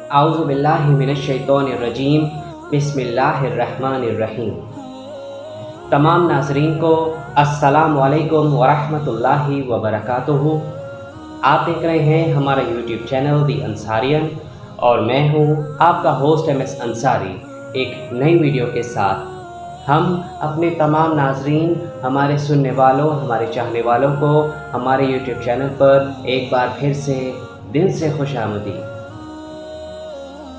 اعوذ باللہ من الشیطان الرجیم بسم اللہ الرحمن الرحیم۔ تمام ناظرین کو السلام علیکم ورحمۃ اللہ وبرکاتہ۔ آپ دیکھ رہے ہیں ہمارا یوٹیوب چینل دی انصاریان اور میں ہوں آپ کا ہوسٹ MS انصاری ایک نئی ویڈیو کے ساتھ۔ ہم اپنے تمام ناظرین، ہمارے سننے والوں، ہمارے چاہنے والوں کو ہمارے یوٹیوب چینل پر ایک بار پھر سے دل سے خوش آمدید۔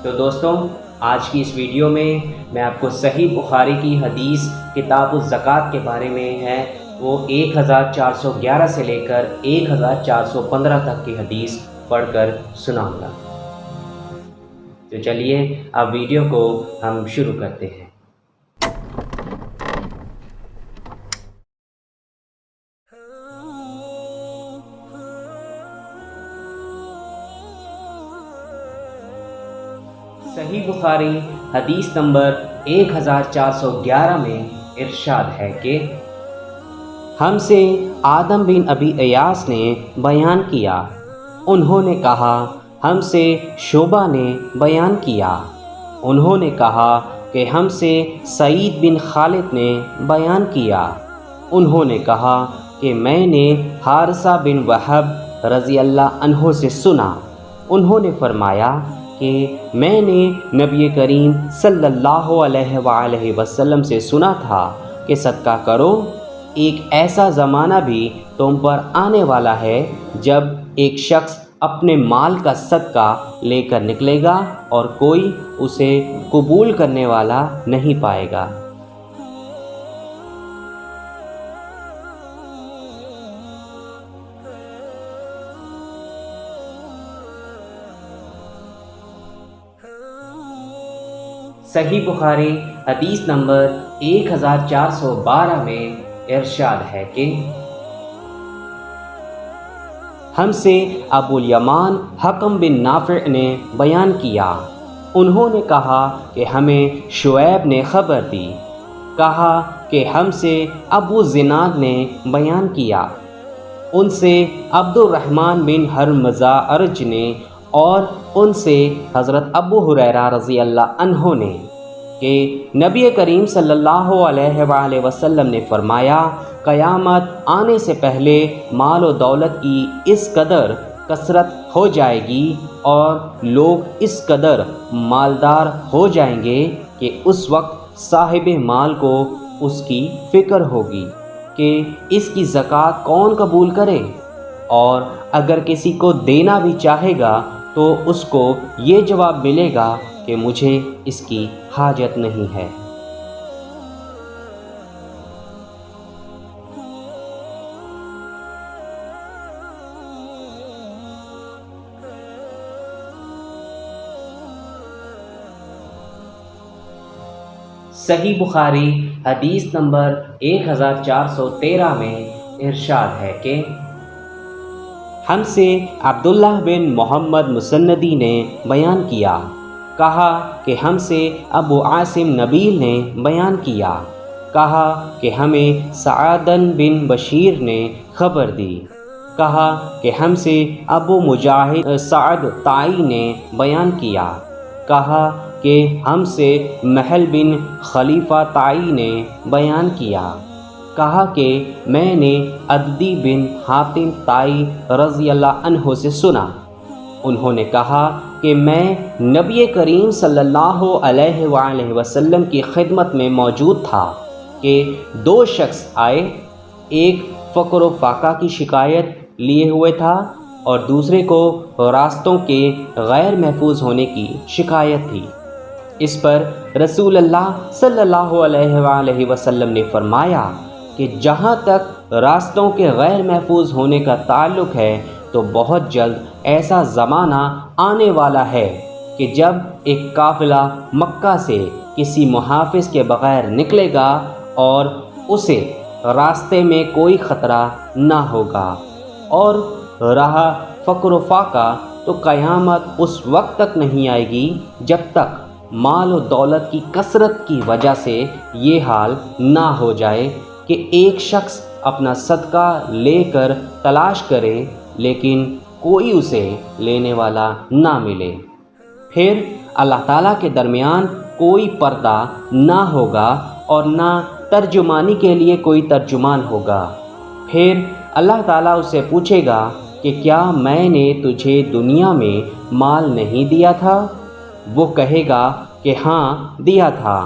تو دوستوں، آج کی اس ویڈیو میں آپ کو صحیح بخاری کی حدیث کتاب الزکوٰۃ کے بارے میں ہے وہ 1411 سے لے کر 1415 تک کی حدیث پڑھ کر سناؤں گا۔ تو چلیے اب ویڈیو کو ہم شروع کرتے ہیں۔ صحیح بخاری حدیث نمبر 1411 میں ارشاد ہے کہ ہم سے آدم بن ابی ایاس نے بیان کیا، انہوں نے کہا ہم سے شعبہ نے بیان کیا، انہوں نے کہا کہ ہم سے سعید بن خالد نے بیان کیا، انہوں نے کہا کہ میں نے حارثہ بن وہب رضی اللہ عنہ سے سنا، انہوں نے فرمایا کہ میں نے نبی کریم صلی اللہ علیہ وآلہ وسلم سے سنا تھا کہ صدقہ کرو، ایک ایسا زمانہ بھی تم پر آنے والا ہے جب ایک شخص اپنے مال کا صدقہ لے کر نکلے گا اور کوئی اسے قبول کرنے والا نہیں پائے گا۔ صحیح بخاری حدیث نمبر 1412 میں ارشاد ہے کہ ہم سے ابو الیمان حکم بن نافع نے بیان کیا، انہوں نے کہا کہ ہمیں شعیب نے خبر دی، کہا کہ ہم سے ابو زناد نے بیان کیا، ان سے عبد الرحمن بن حرمزہ ارج نے، اور ان سے حضرت ابو ہریرہ رضی اللہ عنہ نے کہ نبی کریم صلی اللہ علیہ وآلہ وسلم نے فرمایا قیامت آنے سے پہلے مال و دولت کی اس قدر کثرت ہو جائے گی اور لوگ اس قدر مالدار ہو جائیں گے کہ اس وقت صاحب مال کو اس کی فکر ہوگی کہ اس کی زکوٰۃ کون قبول کرے، اور اگر کسی کو دینا بھی چاہے گا تو اس کو یہ جواب ملے گا کہ مجھے اس کی حاجت نہیں ہے۔ صحیح بخاری حدیث نمبر 1413 میں ارشاد ہے کہ ہم سے عبداللہ بن محمد مسندی نے بیان کیا، کہا کہ ہم سے ابو عاصم نبیل نے بیان کیا، کہا کہ ہمیں سعدن بن بشیر نے خبر دی، کہا کہ ہم سے ابو مجاہد سعد طائی نے بیان کیا، کہا کہ ہم سے محل بن خلیفہ طائی نے بیان کیا، کہا کہ میں نے عدی بن حاتم طائی رضی اللہ عنہ سے سنا، انہوں نے کہا کہ میں نبی کریم صلی اللہ علیہ وآلہ وسلم کی خدمت میں موجود تھا کہ دو شخص آئے، ایک فقر و فاقہ کی شکایت لیے ہوئے تھا اور دوسرے کو راستوں کے غیر محفوظ ہونے کی شکایت تھی۔ اس پر رسول اللہ صلی اللہ علیہ وآلہ وسلم نے فرمایا کہ جہاں تک راستوں کے غیر محفوظ ہونے کا تعلق ہے تو بہت جلد ایسا زمانہ آنے والا ہے کہ جب ایک قافلہ مکہ سے کسی محافظ کے بغیر نکلے گا اور اسے راستے میں کوئی خطرہ نہ ہوگا، اور رہا فقر و فاقہ تو قیامت اس وقت تک نہیں آئے گی جب تک مال و دولت کی کثرت کی وجہ سے یہ حال نہ ہو جائے کہ ایک شخص اپنا صدقہ لے کر تلاش کرے لیکن کوئی اسے لینے والا نہ ملے۔ پھر اللہ تعالیٰ کے درمیان کوئی پردہ نہ ہوگا اور نہ ترجمانی کے لیے کوئی ترجمان ہوگا۔ پھر اللہ تعالیٰ اس سے پوچھے گا کہ کیا میں نے تجھے دنیا میں مال نہیں دیا تھا؟ وہ کہے گا کہ ہاں دیا تھا۔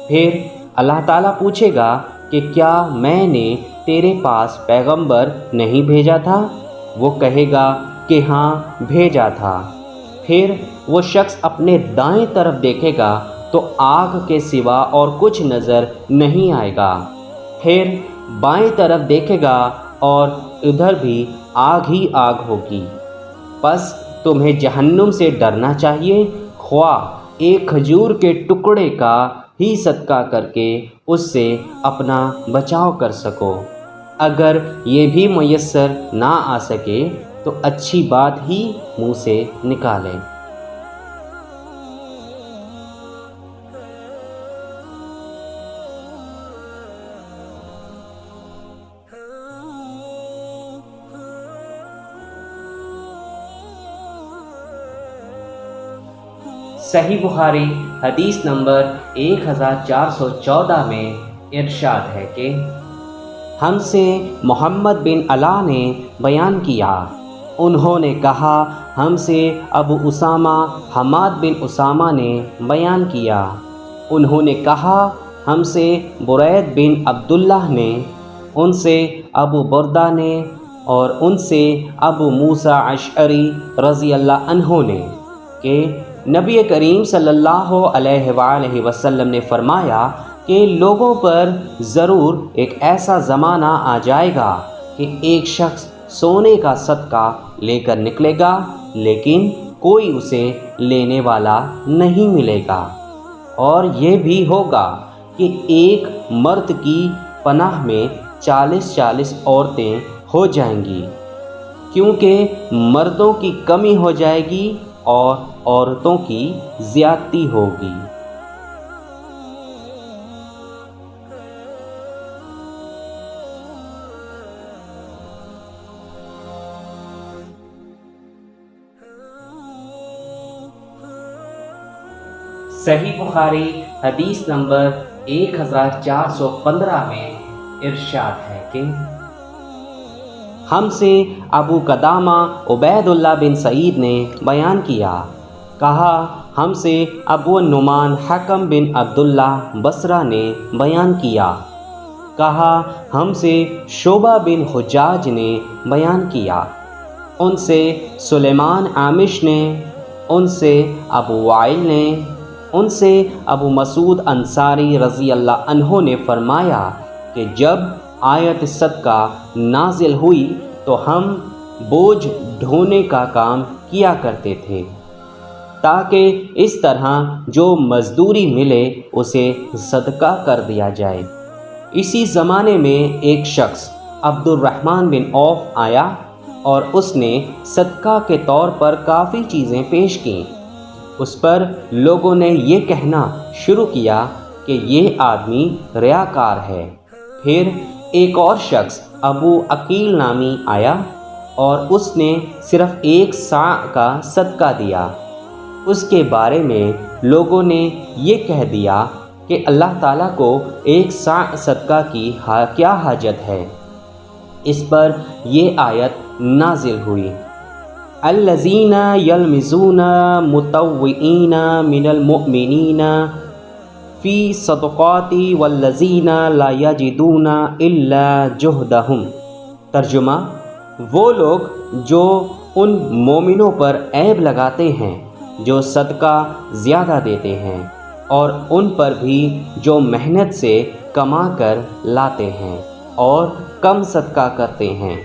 پھر اللہ تعالیٰ پوچھے گا کہ کیا میں نے تیرے پاس پیغمبر نہیں بھیجا تھا؟ وہ کہے گا کہ ہاں بھیجا تھا۔ پھر وہ شخص اپنے دائیں طرف دیکھے گا تو آگ کے سوا اور کچھ نظر نہیں آئے گا۔ پھر بائیں طرف دیکھے گا اور ادھر بھی آگ ہی آگ ہوگی۔ پس تمہیں جہنم سے ڈرنا چاہیے، خواہ ایک کھجور کے ٹکڑے کا ہی صدقہ کر کے اس سے اپنا بچاؤ کر سکو۔ اگر یہ بھی میسر نہ آ سکے تو اچھی بات ہی منہ سے نکالیں۔ صحیح بخاری حدیث نمبر 1414 میں ارشاد ہے کہ ہم سے محمد بن علا نے بیان کیا، انہوں نے کہا ہم سے ابو اسامہ حماد بن اسامہ نے بیان کیا، انہوں نے کہا ہم سے برید بن عبداللہ نے، ان سے ابو بردہ نے، اور ان سے ابو موسیٰ اشعری رضی اللہ عنہ نے کہ نبی کریم صلی اللہ علیہ وآلہ وسلم نے فرمایا کہ لوگوں پر ضرور ایک ایسا زمانہ آ جائے گا کہ ایک شخص سونے کا صدقہ لے کر نکلے گا لیکن کوئی اسے لینے والا نہیں ملے گا، اور یہ بھی ہوگا کہ ایک مرد کی پناہ میں 40 عورتیں ہو جائیں گی، کیونکہ مردوں کی کمی ہو جائے گی اور عورتوں کی زیادتی ہوگی۔ صحیح بخاری حدیث نمبر 1415 میں ارشاد ہے کہ ہم سے ابو قدامہ عبید اللہ بن سعید نے بیان کیا، کہا ہم سے ابو نعمان حکم بن عبداللہ بصرہ نے بیان کیا، کہا ہم سے شعبہ بن حجاج نے بیان کیا، ان سے سلیمان عامش نے، ان سے ابو وائل نے، ان سے ابو مسعود انصاری رضی اللہ عنہ نے فرمایا کہ جب آیت صدقہ نازل ہوئی تو ہم بوجھ ڈھونے کا کام کیا کرتے تھے تاکہ اس طرح جو مزدوری ملے اسے صدقہ کر دیا جائے۔ اسی زمانے میں ایک شخص عبد الرحمن بن عوف آیا اور اس نے صدقہ کے طور پر کافی چیزیں پیش کیں۔ اس پر لوگوں نے یہ کہنا شروع کیا کہ یہ آدمی ریاکار ہے۔ پھر ایک اور شخص ابو عقیل نامی آیا اور اس نے صرف 1 صاع کا صدقہ دیا۔ اس کے بارے میں لوگوں نے یہ کہہ دیا کہ اللہ تعالیٰ کو 1 صاع صدقہ کی کیا حاجت ہے۔ اس پر یہ آیت نازل ہوئی، الذین یلمزون مطوعین من المؤمنین فی صدقات والذین لا یجدون الا جہدہم۔ ترجمہ، وہ لوگ جو ان مومنوں پر عیب لگاتے ہیں جو صدقہ زیادہ دیتے ہیں، اور ان پر بھی جو محنت سے کما کر لاتے ہیں اور کم صدقہ کرتے ہیں،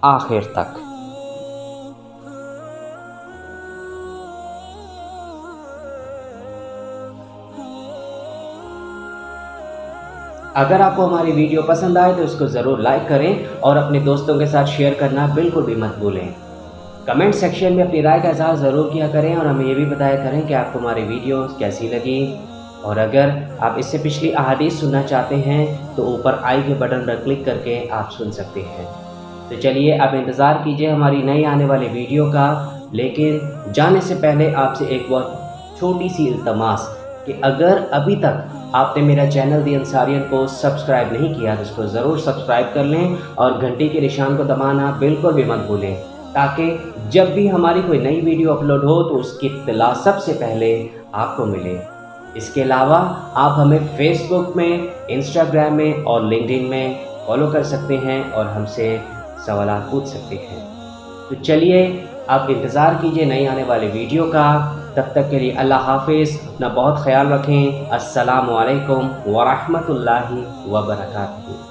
آخر تک۔ اگر آپ کو ہماری ویڈیو پسند آئے تو اس کو ضرور لائک کریں اور اپنے دوستوں کے ساتھ شیئر کرنا بالکل بھی مت بھولیں۔ کمنٹ سیکشن میں اپنی رائے کا اظہار ضرور کیا کریں اور ہمیں یہ بھی بتایا کریں کہ آپ کو ہماری ویڈیو کیسی لگی، اور اگر آپ اس سے پچھلی احادیث سننا چاہتے ہیں تو اوپر آئی کے بٹن پر کلک کر کے آپ سن سکتے ہیں۔ تو چلیے اب انتظار کیجئے ہماری نئی آنے والی ویڈیو کا۔ لیکن جانے سے پہلے آپ سے ایک بہت چھوٹی سی التماس کہ اگر ابھی تک آپ نے میرا چینل دی انصاریت کو سبسکرائب نہیں کیا تو اس کو ضرور سبسکرائب کر لیں اور گھنٹی کے نشان کو دبانا بالکل بھی مت بھولیں، تاکہ جب بھی ہماری کوئی نئی ویڈیو اپلوڈ ہو تو اس کی اطلاع سب سے پہلے آپ کو ملے۔ اس کے علاوہ آپ ہمیں فیس بک میں، انسٹاگرام میں اور لنکڈن میں فالو کر سکتے ہیں اور ہم سے سوالات پوچھ سکتے ہیں۔ تو چلیے آپ انتظار کیجئے نئی آنے والی ویڈیو کا۔ تب تک کے لیے اللہ حافظ، اپنا بہت خیال رکھیں۔ السلام علیکم ورحمۃ اللہ وبرکاتہ۔